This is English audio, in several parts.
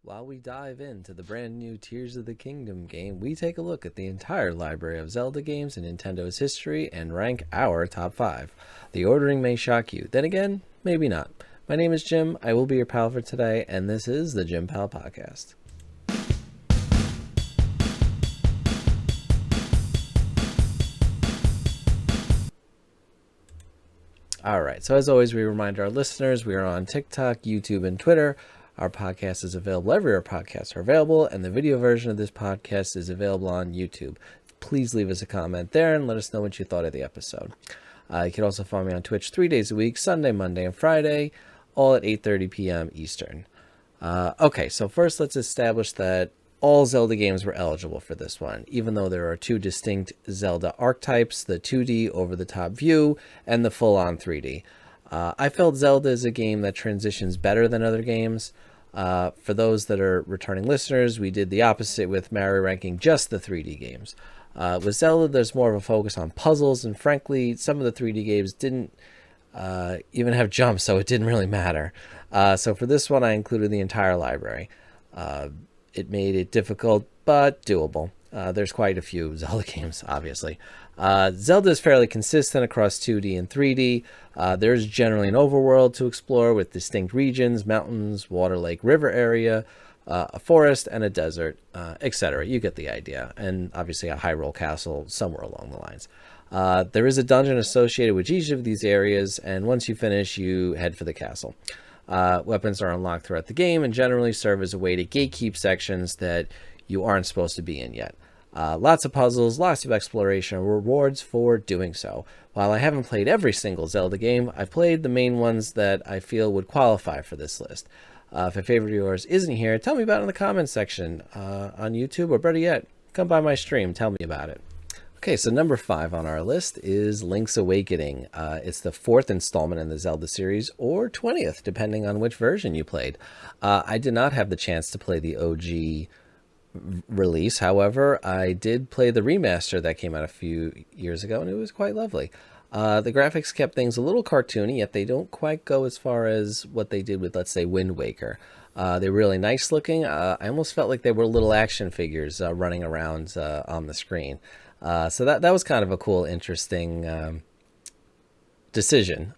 While we dive into the brand new Tears of the Kingdom game, we take a look at the entire library of Zelda games in Nintendo's history and rank our top 5. The ordering may shock you, then again, maybe not. My name is Jim, I will be your pal for today, and this is the Jim Pal Podcast. All right, so as always, we remind our listeners we are on TikTok, YouTube, and Twitter. Our podcast is available everywhere podcasts are available, and the video version of this podcast is available on YouTube. Please leave us a comment there and let us know what you thought of the episode. You can also follow me on Twitch 3 days a week, Sunday, Monday, and Friday, all at 8:30 p.m. Eastern. Okay, so first let's establish that all Zelda games were eligible for this one, even though there are two distinct Zelda archetypes, the 2D over-the-top view and the full-on 3D. I felt Zelda is a game that transitions better than other games. For those that are returning listeners, we did the opposite with Mario ranking just the 3D games. With Zelda, there's more of a focus on puzzles, and frankly, some of the 3D games didn't even have jumps, so it didn't really matter. So for this one, I included the entire library. It made it difficult, but doable. There's quite a few Zelda games, obviously. Zelda is fairly consistent across 2D and 3D. There's generally an overworld to explore with distinct regions, mountains, water, lake, river area, a forest, and a desert, etc. You get the idea. And obviously a Hyrule castle somewhere along the lines. There is a dungeon associated with each of these areas, and once you finish, you head for the castle. Weapons are unlocked throughout the game and generally serve as a way to gatekeep sections that you aren't supposed to be in yet. Lots of puzzles, lots of exploration, and rewards for doing so. While I haven't played every single Zelda game, I've played the main ones that I feel would qualify for this list. If a favorite of yours isn't here, tell me about it in the comments section on YouTube, or better yet, come by my stream, tell me about it. Okay, so number 5 on our list is Link's Awakening. It's the 4th installment in the Zelda series, or 20th, depending on which version you played. I did not have the chance to play the OG release. However, I did play the remaster that came out a few years ago, and it was quite lovely. The graphics kept things a little cartoony, yet they don't quite go as far as what they did with, let's say, Wind Waker. They're really nice looking. I almost felt like they were little action figures running around on the screen. So that was kind of a cool, interesting decision.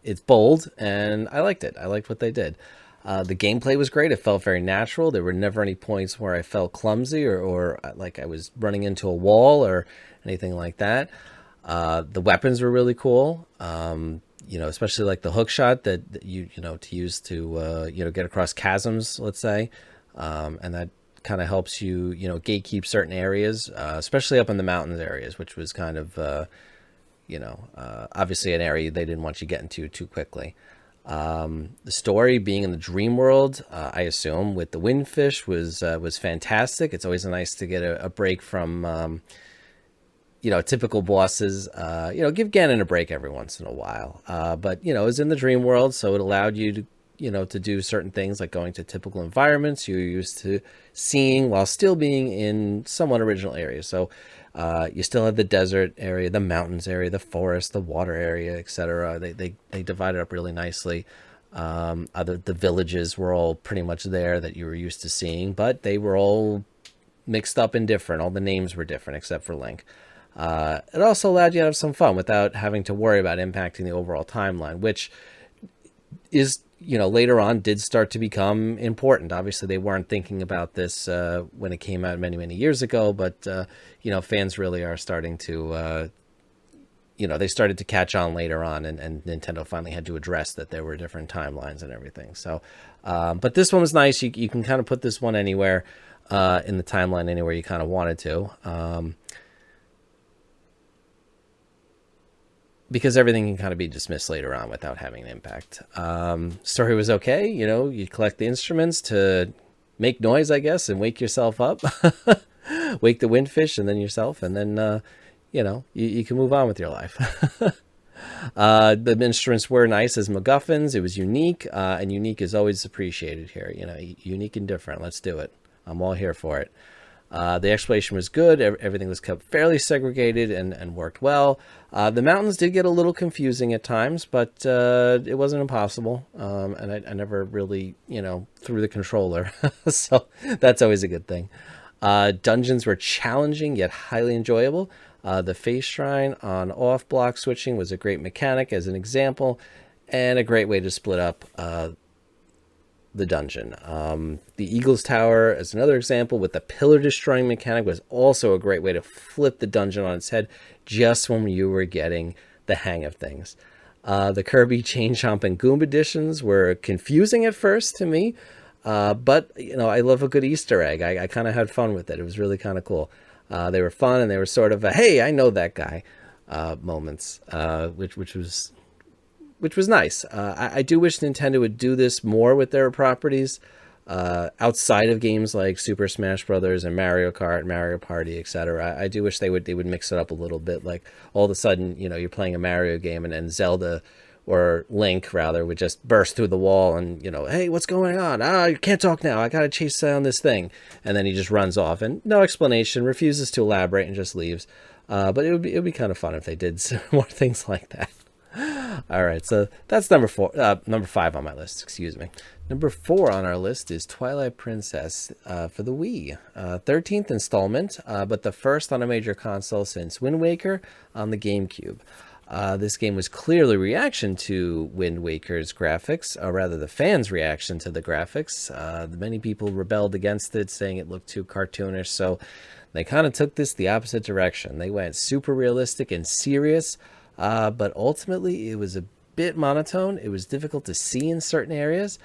It's bold, and I liked it. I liked what they did. The gameplay was great. It felt very natural. There were never any points where I felt clumsy or like I was running into a wall or anything like that. The weapons were really cool. Especially like the hook shot that you to use to get across chasms, let's say, and that kind of helps you gatekeep certain areas, especially up in the mountains areas, which was kind of obviously an area they didn't want you getting to too quickly. The story being in the dream world, I assume, with the windfish was fantastic. It's always nice to get a break from typical bosses. Give Ganon a break every once in a while. But it was in the dream world, so it allowed you to do certain things like going to typical environments you're used to seeing while still being in somewhat original areas. So you still have the desert area, the mountains area, the forest, the water area, etc. They divided up really nicely. The villages were all pretty much there that you were used to seeing, but they were all mixed up and different. All the names were different except for Link. It also allowed you to have some fun without having to worry about impacting the overall timeline, which is later on did start to become important. Obviously, they weren't thinking about this when it came out many years ago, but fans really are starting to they started to catch on later on, and Nintendo finally had to address that there were different timelines and everything. So but this one was nice. You can kind of put this one anywhere in the timeline, anywhere you kind of wanted to, because everything can kind of be dismissed later on without having an impact. Story was okay. You collect the instruments to make noise, I guess, and wake yourself up. Wake the windfish and then yourself, and then, you can move on with your life. The instruments were nice as MacGuffins. It was unique, and unique is always appreciated here. Unique and different. Let's do it. I'm all here for it. The exploration was good. Everything was kept fairly segregated and worked well. The mountains did get a little confusing at times, but it wasn't impossible. And I never really, threw the controller. So that's always a good thing. Dungeons were challenging yet highly enjoyable. The face shrine on off block switching was a great mechanic as an example, and a great way to split up the dungeon. The Eagle's Tower, as another example, with the pillar destroying mechanic, was also a great way to flip the dungeon on its head just when you were getting the hang of things. The Kirby Chain Chomp and Goomba editions were confusing at first to me, but I love a good Easter egg. I kind of had fun with it. It was really kind of cool. They were fun, and they were sort of a "hey, I know that guy" moments, which was nice. I do wish Nintendo would do this more with their properties outside of games like Super Smash Brothers and Mario Kart, Mario Party, etc. I do wish they would mix it up a little bit. Like all of a sudden, you're playing a Mario game, and then Zelda or Link rather would just burst through the wall and hey, what's going on? You can't talk now. I gotta chase down this thing, and then he just runs off and no explanation, refuses to elaborate, and just leaves. But it would be kind of fun if they did some more things like that. All right, so that's number 5 on my list. Excuse me. Number 4 on our list is Twilight Princess for the Wii, 13th installment, but the first on a major console since Wind Waker on the GameCube. This game was clearly a reaction to Wind Waker's graphics, or rather the fans' reaction to the graphics. Many people rebelled against it, saying it looked too cartoonish, so they kind of took this the opposite direction. They went super realistic and serious, but ultimately it was a bit monotone. It was difficult to see in certain areas,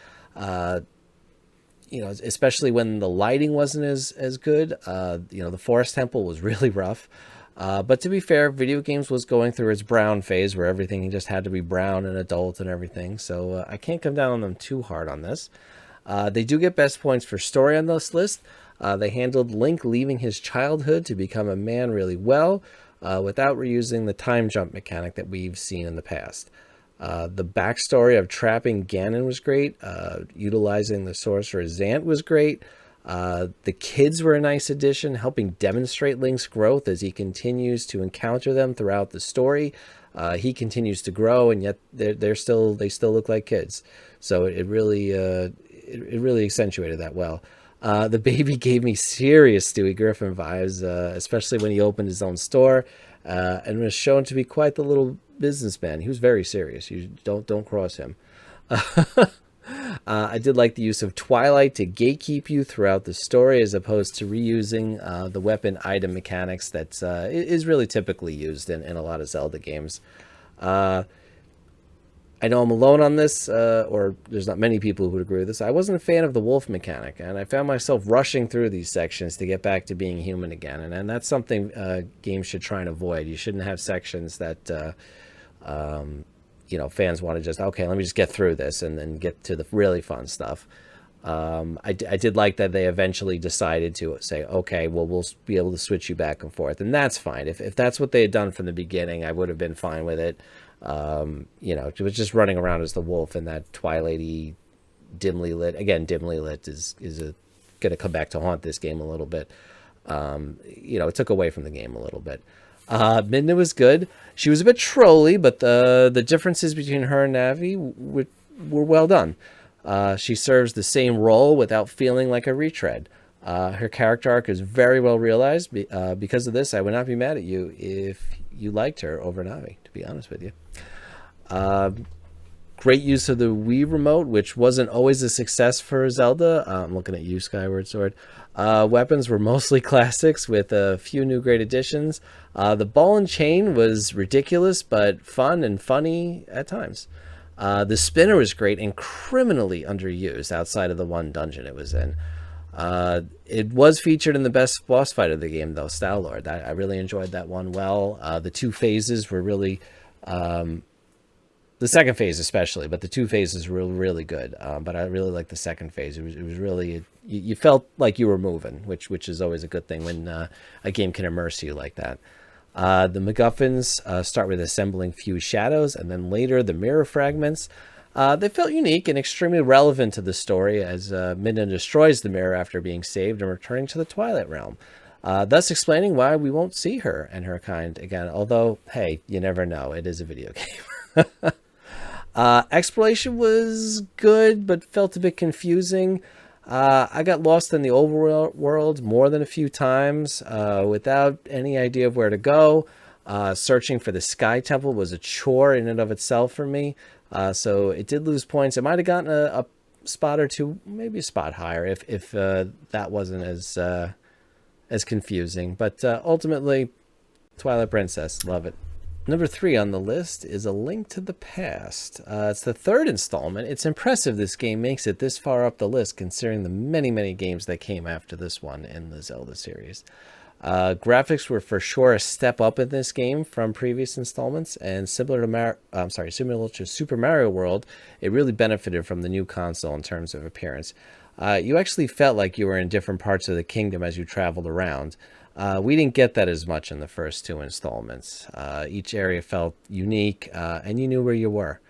especially when the lighting wasn't as good. The Forest Temple was really rough. But to be fair, video games was going through its brown phase where everything just had to be brown and adult and everything. So I can't come down on them too hard on this. They do get best points for story on this list. They handled Link leaving his childhood to become a man really well, without reusing the time jump mechanic that we've seen in the past. The backstory of trapping Ganon was great. Utilizing the sorcerer Zant was great. The kids were a nice addition, helping demonstrate Link's growth as he continues to encounter them throughout the story. He continues to grow, and yet they still look like kids. So it really accentuated that well. The baby gave me serious Stewie Griffin vibes, especially when he opened his own store, and was shown to be quite the little businessman. He was very serious. You don't cross him. I did like the use of Twilight to gatekeep you throughout the story, as opposed to reusing the weapon item mechanics that is really typically used in a lot of Zelda games. I know I'm alone on this, or there's not many people who would agree with this. I wasn't a fan of the wolf mechanic, and I found myself rushing through these sections to get back to being human again. And that's something games should try and avoid. You shouldn't have sections that fans want to just, okay, let me just get through this and then get to the really fun stuff. I did like that they eventually decided to say, okay, well, we'll be able to switch you back and forth, and that's fine. If that's what they had done from the beginning, I would have been fine with it. It was just running around as the wolf in that twilighty, dimly lit. Again, dimly lit is going to come back to haunt this game a little bit. It took away from the game a little bit. Midna was good. She was a bit trolly, but the differences between her and Navi were well done. She serves the same role without feeling like a retread. Her character arc is very well realized. Because of this, I would not be mad at you if you liked her over Navi, to be honest with you. Great use of the Wii remote, which wasn't always a success for Zelda. I'm looking at you, Skyward Sword. Weapons were mostly classics with a few new great additions. The ball and chain was ridiculous, but fun and funny at times. The spinner was great and criminally underused outside of the one dungeon it was in. It was featured in the best boss fight of the game, though, Star Lord. I really enjoyed that one well. The two phases were really... the second phase especially, but the two phases were really good. But I really liked the second phase. It was really... You felt like you were moving, which is always a good thing when a game can immerse you like that. The MacGuffins start with assembling fused shadows, and then later the mirror fragments. They felt unique and extremely relevant to the story as Midna destroys the mirror after being saved and returning to the Twilight Realm. thus explaining why we won't see her and her kind again. Although, hey, you never know. It is a video game. Exploration was good, but felt a bit confusing. I got lost in the overworld more than a few times without any idea of where to go. Searching for the Sky Temple was a chore in and of itself for me. So it did lose points. It might have gotten a spot or two, maybe a spot higher if that wasn't as confusing. But ultimately, Twilight Princess, love it. Number 3 on the list is A Link to the Past. It's the third installment. It's impressive this game makes it this far up the list, considering the many, many games that came after this one in the Zelda series. Graphics were for sure a step up in this game from previous installments, and similar to Super Mario World, it really benefited from the new console in terms of appearance. You actually felt like you were in different parts of the kingdom as you traveled around. We didn't get that as much in the first 2 installments. Each area felt unique, and you knew where you were.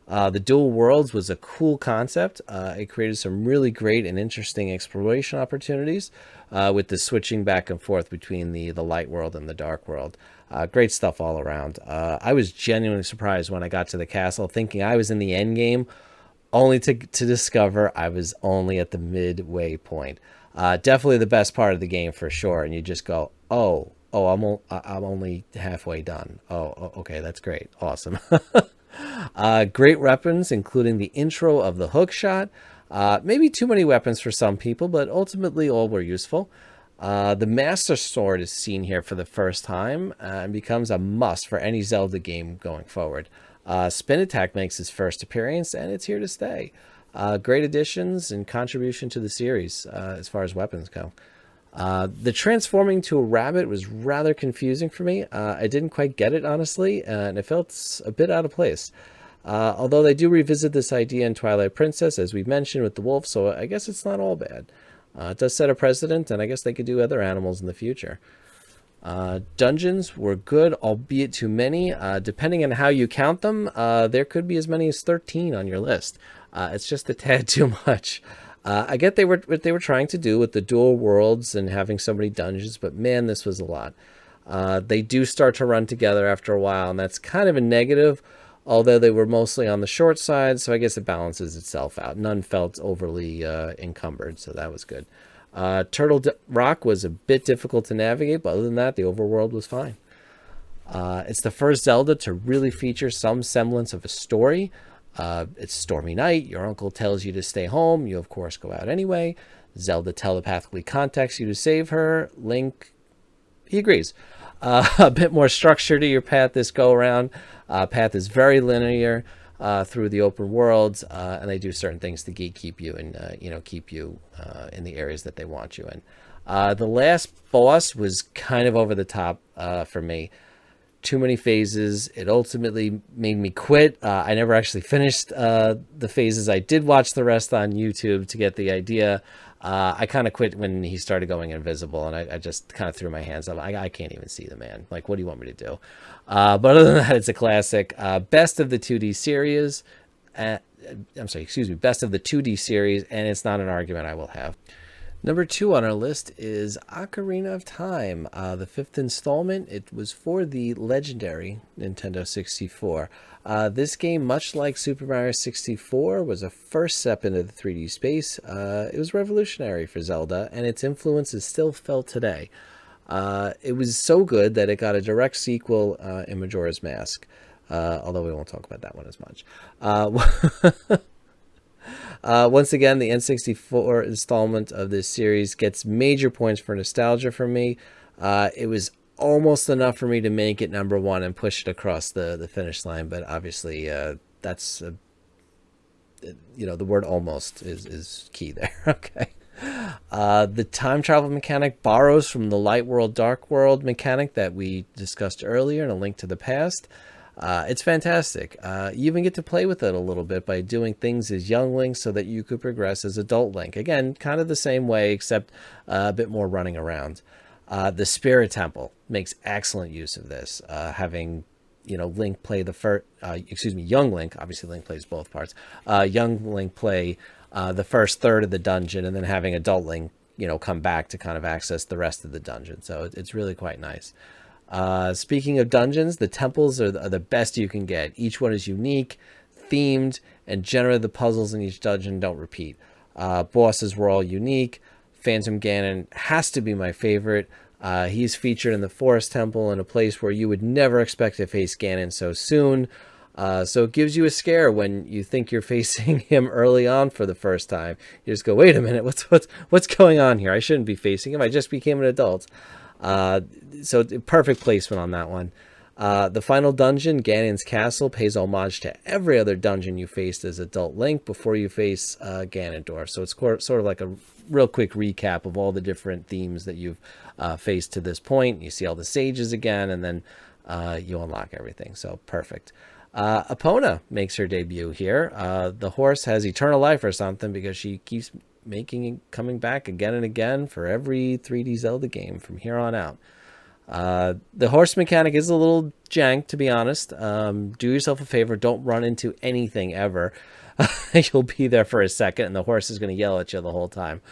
The dual worlds was a cool concept. It created some really great and interesting exploration opportunities with the switching back and forth between the light world and the dark world. Great stuff all around. I was genuinely surprised when I got to the castle, thinking I was in the end game, only to discover I was only at the midway point. Definitely the best part of the game for sure. And you just go, I'm only halfway done. Okay, that's great. Awesome. Great weapons, including the intro of the hook shot. Maybe too many weapons for some people, but ultimately all were useful. The Master Sword is seen here for the first time and becomes a must for any Zelda game going forward. Spin Attack makes its first appearance, and it's here to stay. Great additions and contribution to the series as far as weapons go. The transforming to a rabbit was rather confusing for me. I didn't quite get it, honestly, and it felt a bit out of place. Although they do revisit this idea in Twilight Princess, as we mentioned, with the wolf, so I guess it's not all bad. It does set a precedent, and I guess they could do other animals in the future. Dungeons were good, albeit too many. Depending on how you count them, there could be as many as 13 on your list. It's just a tad too much. I get what they were trying to do with the dual worlds and having so many dungeons, but man, this was a lot. They do start to run together after a while, and that's kind of a negative, although they were mostly on the short side, so I guess it balances itself out. None felt overly encumbered, so that was good. Turtle Rock was a bit difficult to navigate, but other than that, the overworld was fine. It's the first Zelda to really feature some semblance of a story. It's stormy night. Your uncle tells you to stay home. You, of course, go out anyway. Zelda telepathically contacts you to save her. Link, he agrees. A bit more structure to your path this go-around. Path is very linear through the open worlds, and they do certain things to keep you and keep you in the areas that they want you in. The last boss was kind of over the top for me. Too many phases. It ultimately made me quit. I never actually finished the phases. I did watch the rest on YouTube to get the idea. I kind of quit when he started going invisible, and I just kind of threw my hands up. I can't even see the man. Like, what do you want me to do? But other than that, it's a classic. Best of the 2D series. Best of the 2D series, and it's not an argument I will have. Number 2 on our list is Ocarina of Time, the 5th installment. It was for the legendary Nintendo 64. This game, much like Super Mario 64, was a first step into the 3D space. It was revolutionary for Zelda, and its influence is still felt today. It was so good that it got a direct sequel in Majora's Mask, although we won't talk about that one as much. Once again, the N64 installment of this series gets major points for nostalgia from me. It was almost enough for me to make it number 1 and push it across the finish line, but obviously that's the word almost is key there. Okay. The time travel mechanic borrows from the light world dark world mechanic that we discussed earlier in A Link to the Past. It's fantastic. You even get to play with it a little bit by doing things as young Link so that you could progress as adult Link. Again, kind of the same way, except a bit more running around. The Spirit Temple makes excellent use of this, having Link play young Link. Obviously, Link plays both parts. Young Link play the first third of the dungeon, and then having adult Link come back to kind of access the rest of the dungeon. So it's really quite nice. Speaking of dungeons, the temples are the best you can get. Each one is unique, themed, and generally the puzzles in each dungeon don't repeat. Bosses were all unique. Phantom Ganon has to be my favorite. He's featured in the Forest Temple in a place where you would never expect to face Ganon so soon. So it gives you a scare when you think you're facing him early on for the first time. You just go, wait a minute, what's going on here? I shouldn't be facing him. I just became an adult. So perfect placement on that one. The final dungeon, Ganon's Castle, pays homage to every other dungeon you faced as adult Link before you face Ganondorf. So it's sort of like a real quick recap of all the different themes that you've faced to this point. You see all the sages again, and then you unlock everything. So perfect. Epona makes her debut here. The horse has eternal life or something because she keeps coming back again and again for every 3D Zelda game from here on out. The horse mechanic is a little jank, to be honest. Do yourself a favor, don't run into anything ever. You'll be there for a second and the horse is going to yell at you the whole time.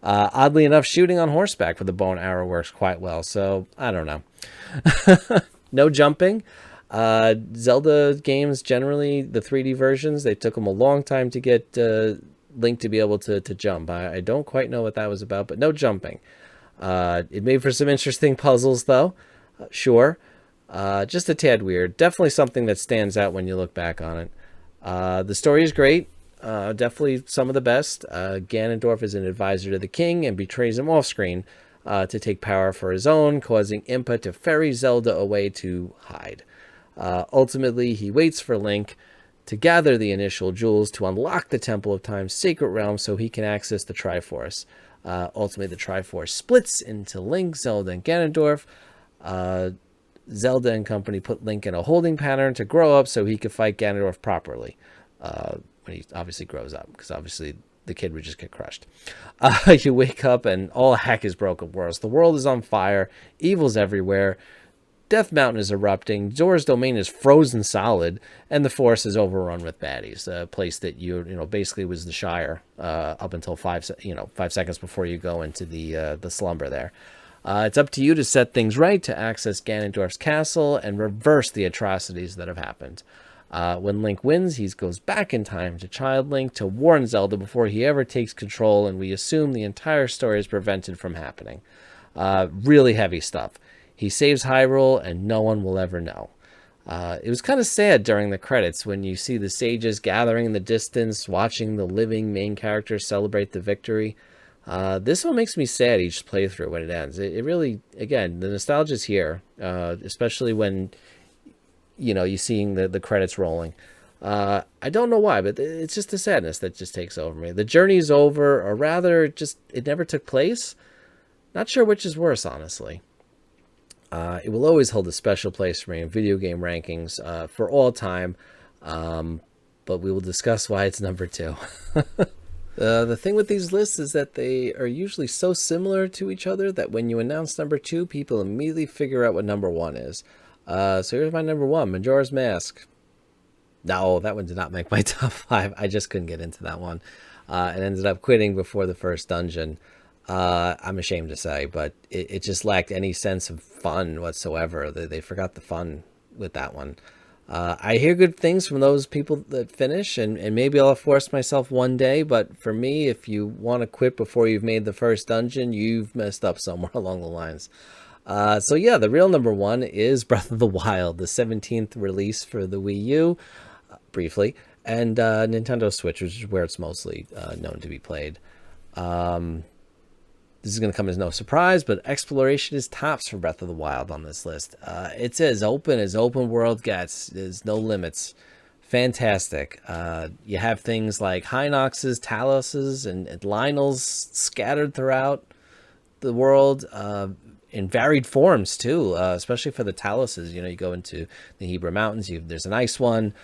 Oddly enough, shooting on horseback with a bow and arrow works quite well, so I don't know. No jumping. Zelda games, generally the 3D versions, they took them a long time to get Link to be able to jump. I don't quite know what that was about, but no jumping. It made for some interesting puzzles, though. Sure. Just a tad weird. Definitely something that stands out when you look back on it. The story is great. Definitely some of the best. Ganondorf is an advisor to the king and betrays him off screen to take power for his own, causing Impa to ferry Zelda away to hide. Ultimately, he waits for Link to gather the initial jewels to unlock the Temple of Time's sacred realm so he can access the Triforce. Ultimately, the Triforce splits into Link, Zelda, and Ganondorf. Zelda and company put Link in a holding pattern to grow up so he could fight Ganondorf properly when he obviously grows up, because obviously the kid would just get crushed. You wake up and all heck is broken worlds. The world is on fire. Evil's everywhere. Death Mountain is erupting, Zora's domain is frozen solid, and the forest is overrun with baddies. A place that basically was the Shire up until 5 seconds before you go into the slumber there. It's up to you to set things right to access Ganondorf's castle and reverse the atrocities that have happened. When Link wins, he goes back in time to Child Link to warn Zelda before he ever takes control, and we assume the entire story is prevented from happening. Really heavy stuff. He saves Hyrule, and no one will ever know. It was kind of sad during the credits when you see the sages gathering in the distance, watching the living main characters celebrate the victory. This one makes me sad each playthrough when it ends. It really, again, the nostalgia's here, especially when, you're seeing the credits rolling. I don't know why, but it's just the sadness that just takes over me. The journey's over, or rather, it never took place. Not sure which is worse, honestly. It will always hold a special place for me in video game rankings for all time, but we will discuss why it's number 2. The thing with these lists is that they are usually so similar to each other that when you announce number 2, people immediately figure out what number 1 is. So here's my number 1, Majora's Mask. No, that one did not make my top 5. I just couldn't get into that one. And ended up quitting before the first dungeon. I'm ashamed to say, but it just lacked any sense of fun whatsoever. They forgot the fun with that one. I hear good things from those people that finish, and maybe I'll force myself one day, but for me, if you want to quit before you've made the first dungeon, you've messed up somewhere along the lines. So yeah, the real number 1 is Breath of the Wild, the 17th release for the Wii U, briefly, and Nintendo Switch, which is where it's mostly known to be played. This is going to come as no surprise, but exploration is tops for Breath of the Wild on this list. It's as open world gets. There's no limits. Fantastic. You have things like Hinoxes, Taluses, and Lynels scattered throughout the world in varied forms, too, especially for the Taluses. You go into the Hebra Mountains. There's an ice one.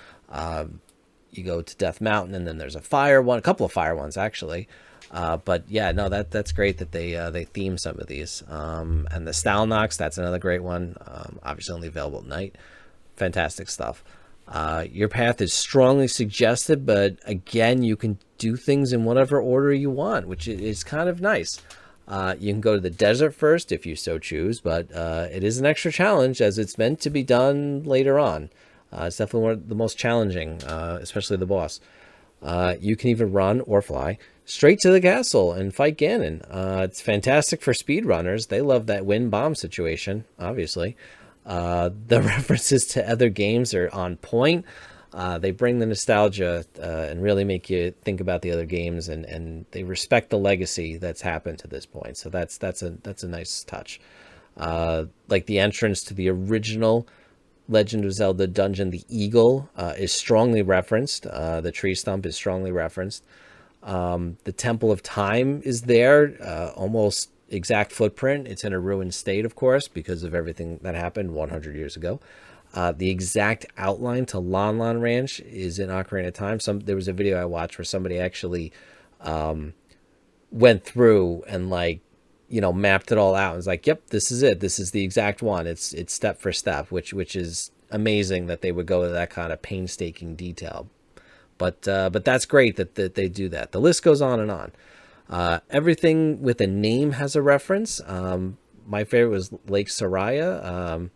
You go to Death Mountain, and then there's a fire one. A couple of fire ones, actually. But yeah, no, that's great that they theme some of these. And the Stalnox, that's another great one. Obviously only available at night. Fantastic stuff. Your path is strongly suggested, but again, you can do things in whatever order you want, which is kind of nice. You can go to the desert first if you so choose, but it is an extra challenge as it's meant to be done later on. It's definitely one of the most challenging, especially the boss. You can even run or fly straight to the castle and fight Ganon. It's fantastic for speedrunners. They love that win bomb situation, obviously. The references to other games are on point. They bring the nostalgia and really make you think about the other games, and they respect the legacy that's happened to this point. So that's a nice touch. Like the entrance to the original Legend of Zelda dungeon, the eagle is strongly referenced. The tree stump is strongly referenced. The Temple of Time is there, almost exact footprint. It's in a ruined state, of course, because of everything that happened 100 years ago. The exact outline to Lon Lon Ranch is in Ocarina of Time. There was a video I watched where somebody actually went through and mapped it all out and was like, yep, this is it. This is the exact one. It's step for step, which is amazing that they would go to that kind of painstaking detail. But that's great that they do that. The list goes on and on. Everything with a name has a reference. My favorite was Lake Soraya,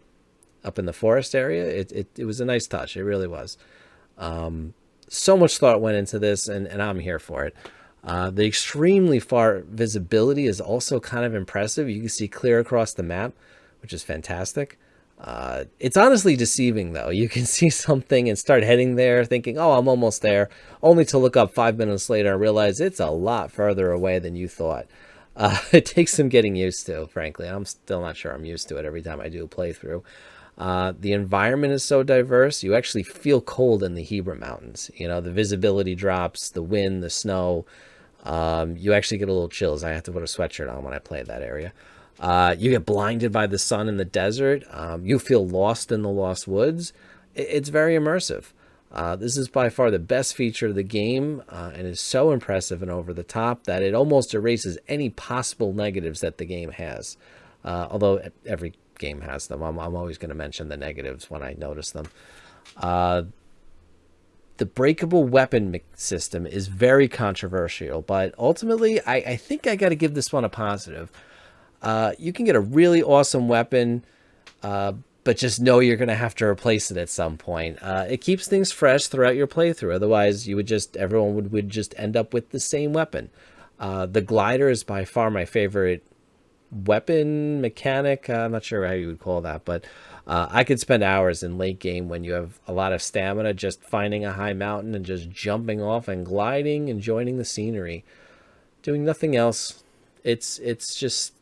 up in the forest area. It was a nice touch. It really was. So much thought went into this, and I'm here for it. The extremely far visibility is also kind of impressive. You can see clear across the map, which is fantastic. It's honestly deceiving, though. You can see something and start heading there thinking, oh, I'm almost there, only to look up 5 minutes later and realize it's a lot further away than you thought. It takes some getting used to, frankly. I'm still not sure I'm used to it every time I do a playthrough. The environment is so diverse. You actually feel cold in the Hebra Mountains. The visibility drops, the wind, the snow. You actually get a little chills. I have to put a sweatshirt on when I play that area. You get blinded by the sun in the desert. You feel lost in the Lost Woods. It's very immersive. This is by far the best feature of the game, and is so impressive and over the top that it almost erases any possible negatives that the game has. Although every game has them. I'm always going to mention the negatives when I notice them. The breakable weapon system is very controversial, but ultimately, I think I got to give this one a positive. You can get a really awesome weapon, but just know you're going to have to replace it at some point. It keeps things fresh throughout your playthrough. Otherwise, everyone would just end up with the same weapon. The glider is by far my favorite weapon mechanic. I'm not sure how you would call that, but I could spend hours in late game when you have a lot of stamina just finding a high mountain and just jumping off and gliding, enjoying the scenery, doing nothing else. It's just,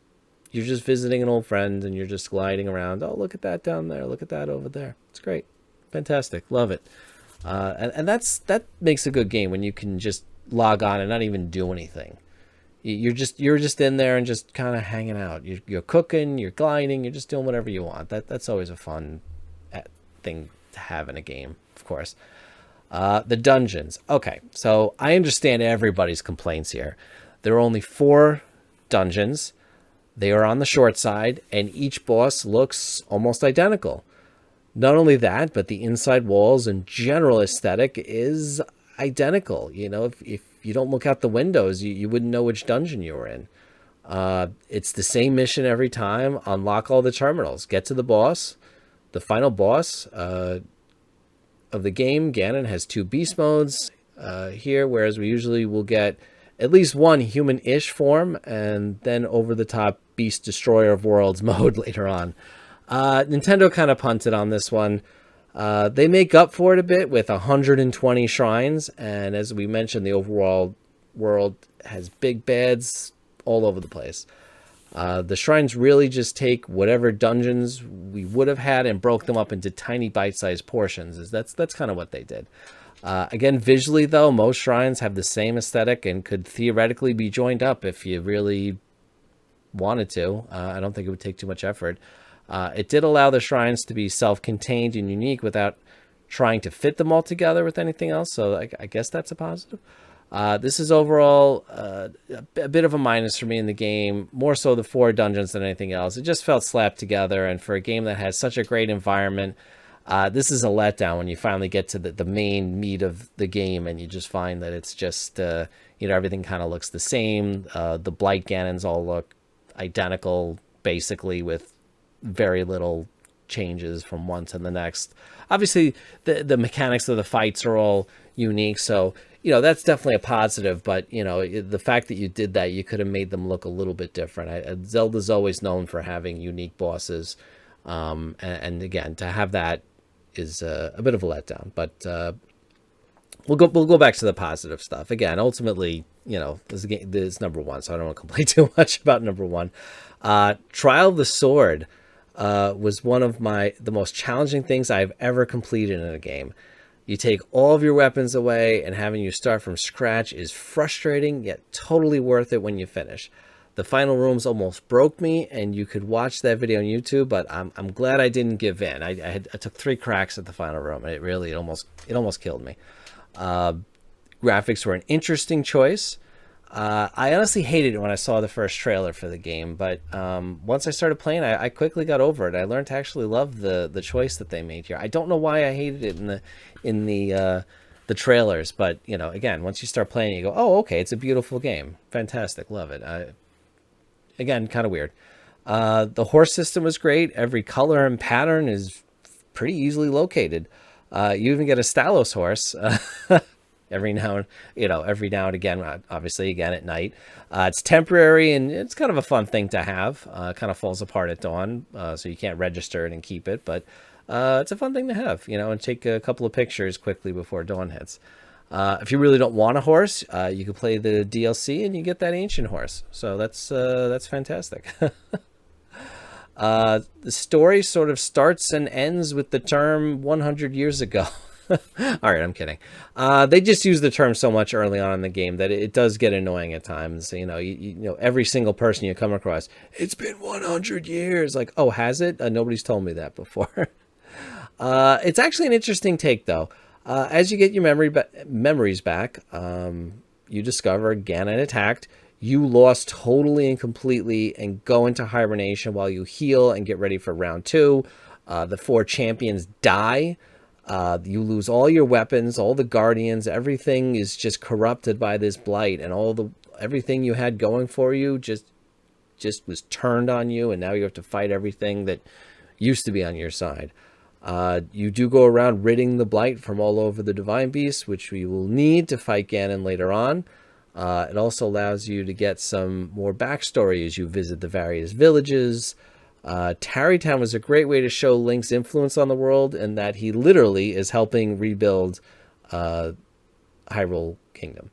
you're just visiting an old friend and you're just gliding around. Oh, look at that down there, look at that over there. It's great. Fantastic. Love it. And that makes a good game, when you can just log on and not even do anything. You're just in there and just kind of hanging out. You're cooking, you're gliding, you're just doing whatever you want. That's always a fun thing to have in a game, of course. The dungeons. Okay, so I understand everybody's complaints here. There are only 4 dungeons. They are on the short side, and each boss looks almost identical. Not only that, but the inside walls and general aesthetic is identical. If you don't look out the windows, you wouldn't know which dungeon you were in. It's the same mission every time. Unlock all the terminals. Get to the boss. The final boss of the game, Ganon, has 2 beast modes here, whereas we usually will get at least one human-ish form and then over-the-top beast destroyer of worlds mode later on. Nintendo kind of punted on this one. They make up for it a bit with 120 shrines, and as we mentioned, the overall world has big bads all over the place. The shrines really just take whatever dungeons we would have had and broke them up into tiny bite-sized portions. That's kind of what they did. Again, visually, though, most shrines have the same aesthetic and could theoretically be joined up if you really wanted to. I don't think it would take too much effort. It did allow the shrines to be self-contained and unique without trying to fit them all together with anything else, so I guess that's a positive. This is overall a bit of a minus for me in the game, more so the 4 dungeons than anything else. It just felt slapped together, and for a game that has such a great environment, this is a letdown when you finally get to the main meat of the game and you just find that it's just, everything kind of looks the same. The Blight Ganons all look identical, basically, with very little changes from one to the next. Obviously, the mechanics of the fights are all unique, so that's definitely a positive. But the fact that you did that, you could have made them look a little bit different. Zelda's always known for having unique bosses, and again, to have that is a bit of a letdown. But we'll go back to the positive stuff again. Ultimately, this is number one, so I don't want to complain too much about number one. Trial of the Sword was one of the most challenging things I've ever completed in a game. You take all of your weapons away, and having you start from scratch is frustrating, yet totally worth it when you finish. The final rooms almost broke me, and you could watch that video on YouTube, but I'm glad I didn't give in. I took 3 cracks at the final room, and it almost killed me. Graphics were an interesting choice. I honestly hated it when I saw the first trailer for the game, but once I started playing, I quickly got over it. I learned to actually love the choice that they made here. I don't know why I hated it in the trailers, but again, once you start playing, you go, oh, okay, it's a beautiful game, fantastic, love it. Again, kind of weird. The horse system was great. Every color and pattern is pretty easily located. You even get a Stalos horse. Every now and again, obviously again at night. It's temporary, and it's kind of a fun thing to have. Kind of falls apart at dawn, so you can't register it and keep it, but it's a fun thing to have, and take a couple of pictures quickly before dawn hits. If you really don't want a horse, you can play the DLC and you get that ancient horse. So that's fantastic. The story sort of starts and ends with the term 100 years ago. All right, I'm kidding. They just use the term so much early on in the game that it does get annoying at times. Every single person you come across, it's been 100 years. Like, oh, has it? Nobody's told me that before. It's actually an interesting take, though. As you get your memories back, you discover Ganon attacked. You lost totally and completely and go into hibernation while you heal and get ready for round 2. The 4 champions die. You lose all your weapons, all the guardians, everything is just corrupted by this blight, and everything you had going for you just was turned on you, and now you have to fight everything that used to be on your side. You do go around ridding the blight from all over the divine beasts, which we will need to fight Ganon later on. It also allows you to get some more backstory as you visit the various villages. Tarrytown was a great way to show Link's influence on the world, and that he literally is helping rebuild Hyrule Kingdom.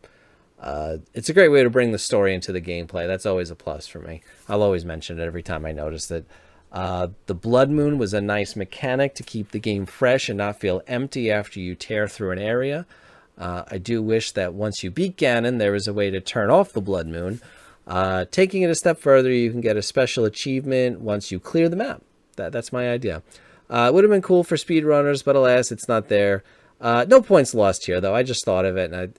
It's a great way to bring the story into the gameplay. That's always a plus for me. I'll always mention it every time I notice it. The Blood Moon was a nice mechanic to keep the game fresh and not feel empty after you tear through an area. I do wish that once you beat Ganon, there was a way to turn off the Blood Moon. Taking it a step further, you can get a special achievement once you clear the map. That's my idea. It would have been cool for speedrunners, but alas, it's not there. No points lost here, though. I just thought of it, and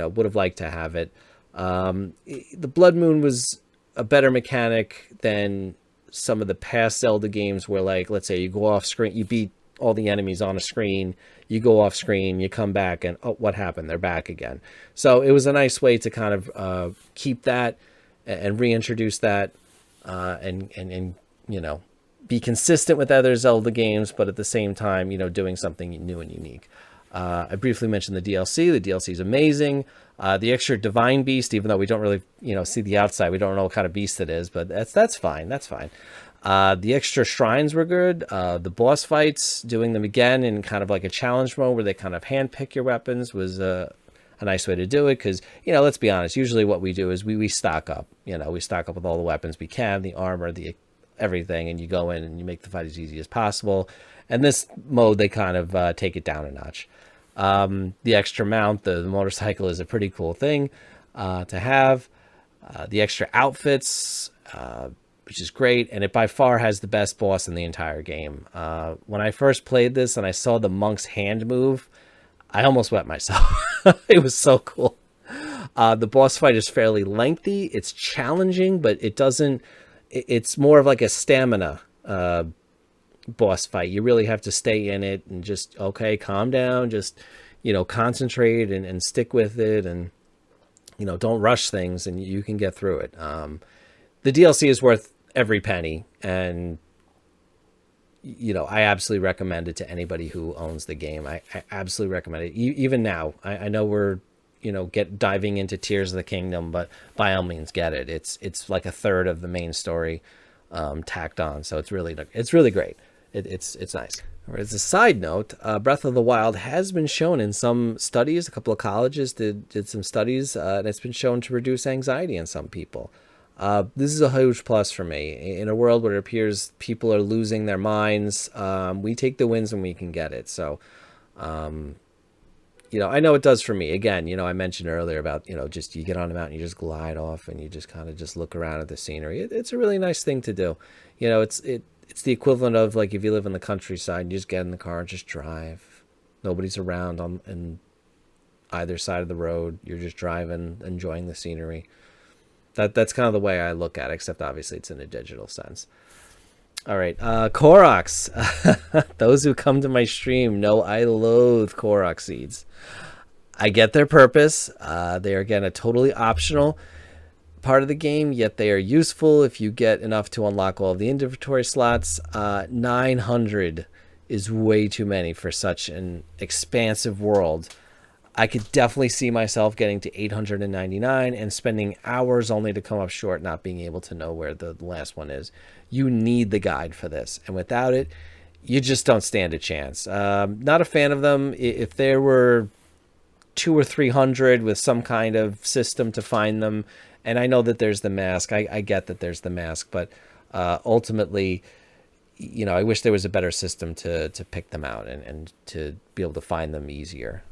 I would have liked to have it. The Blood Moon was a better mechanic than some of the past Zelda games where, like, let's say you go off screen, you beat all the enemies on a screen, you go off screen, you come back, and oh, what happened? They're back again. So it was a nice way to kind of keep that and reintroduce that, and be consistent with other Zelda games, but at the same time, doing something new and unique. I briefly mentioned the DLC. The DLC is amazing. The extra divine beast, even though we don't really, see the outside, we don't know what kind of beast it is, but that's fine. That's fine. The extra shrines were good. The boss fights, doing them again in kind of like a challenge mode where they kind of handpick your weapons was a nice way to do it. Because, let's be honest, usually what we do is we stock up. We stock up with all the weapons we can, the armor, the everything, and you go in and you make the fight as easy as possible. And this mode, they kind of take it down a notch. The extra mount, the motorcycle, is a pretty cool thing to have. The extra outfits, which is great, and it by far has the best boss in the entire game. When I first played this and I saw the monk's hand move, I almost wet myself. It was so cool. The boss fight is fairly lengthy. It's challenging, but it's more of like a stamina boss fight. You really have to stay in it and just, okay, calm down, just, concentrate and stick with it, and, don't rush things, and you can get through it. the DLC is worth every penny, and I absolutely recommend it to anybody who owns the game. I absolutely recommend it. Even now, I know we're get diving into Tears of the Kingdom, but by all means get it. It's like a third of the main story tacked on, so it's really great. It's nice. As a side note, Breath of the Wild has been shown in some studies. A couple of colleges did some studies, and it's been shown to reduce anxiety in some people. This is a huge plus for me. In a world where it appears people are losing their minds, we take the wins when we can get it. So, I know it does for me. Again, I mentioned earlier about, just you get on the mountain, you just glide off and you just kind of just look around at the scenery. It's a really nice thing to do. It's the equivalent of like if you live in the countryside, you just get in the car and just drive. Nobody's around on either side of the road. You're just driving, enjoying the scenery. That's kind of the way I look at it, except obviously it's in a digital sense. All right, Koroks. Those who come to my stream know I loathe Korok seeds. I get their purpose. They are, again, a totally optional part of the game, yet they are useful if you get enough to unlock all of the inventory slots. 900 is way too many for such an expansive world. I could definitely see myself getting to 899 and spending hours only to come up short, not being able to know where the last one is. You need the guide for this, and without it, you just don't stand a chance. Not a fan of them. If there were 200 or 300 with some kind of system to find them, and I know that there's the mask. I get that there's the mask, but ultimately, I wish there was a better system to pick them out and to be able to find them easier.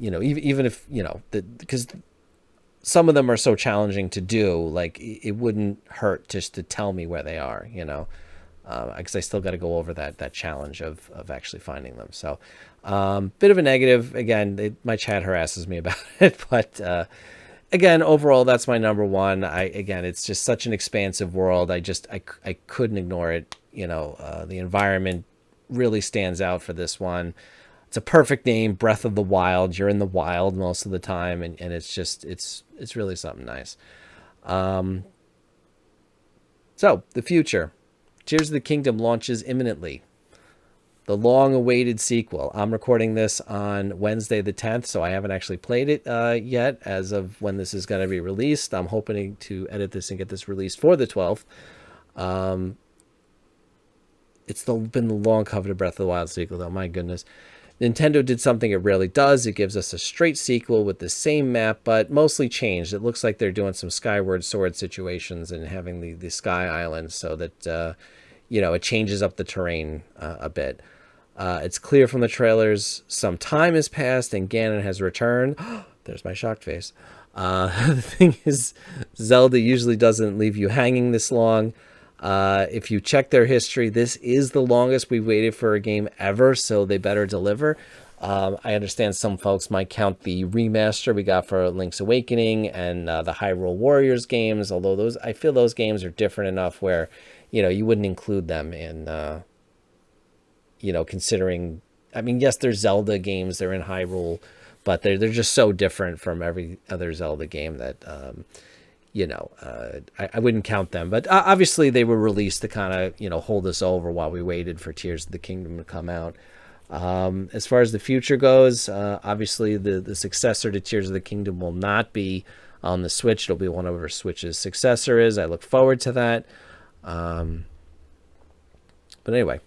Even if, because some of them are so challenging to do, like it wouldn't hurt just to tell me where they are, because I still got to go over that challenge of actually finding them. So bit of a negative. Again, my chat harasses me about it, but again, overall, that's my number one. Again, it's just such an expansive world. I couldn't ignore it. The environment really stands out for this one. It's a perfect name, Breath of the Wild. You're in the wild most of the time, and it's just it's really something nice. So the future, Tears of the Kingdom launches imminently. The long-awaited sequel. I'm recording this on Wednesday the 10th, so I haven't actually played it yet as of when this is going to be released. I'm hoping to edit this and get this released for the 12th. It's been the long-coveted Breath of the Wild sequel, though. My goodness. Nintendo did something it rarely does. It gives us a straight sequel with the same map, but mostly changed. It looks like they're doing some Skyward Sword situations and having the Sky Island so that, it changes up the terrain a bit. It's clear from the trailers some time has passed and Ganon has returned. There's my shocked face. The thing is, Zelda usually doesn't leave you hanging this long. If you check their history, this is the longest we've waited for a game ever, so they better deliver. I understand some folks might count the remaster we got for Link's Awakening and the Hyrule Warriors games, although I feel those games are different enough where, you wouldn't include them in, considering, yes, they're Zelda games, they're in Hyrule, but they're just so different from every other Zelda game that, I wouldn't count them. But obviously they were released to kind of, hold us over while we waited for Tears of the Kingdom to come out. As far as the future goes, obviously the successor to Tears of the Kingdom will not be on the Switch. It'll be whatever Switch's successor is. I look forward to that. But anyway,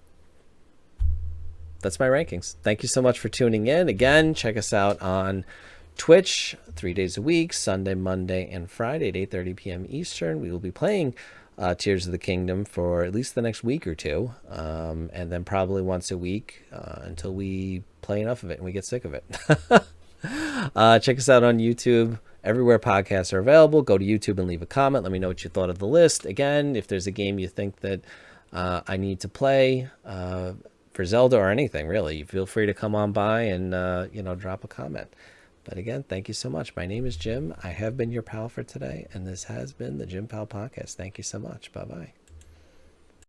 that's my rankings. Thank you so much for tuning in. Again, check us out on Twitch 3 days a week, Sunday, Monday, and Friday at 8:30 p.m. Eastern. We will be playing Tears of the Kingdom for at least the next week or two, and then probably once a week until we play enough of it and we get sick of it. Check us out on YouTube. Everywhere podcasts are available. Go to YouTube and leave a comment. Let me know what you thought of the list. Again, if there's a game you think that I need to play for Zelda or anything, really, feel free to come on by and drop a comment. But again, thank you so much. My name is Jim. I have been your pal for today, and this has been the Jim Pal Podcast. Thank you so much. Bye-bye.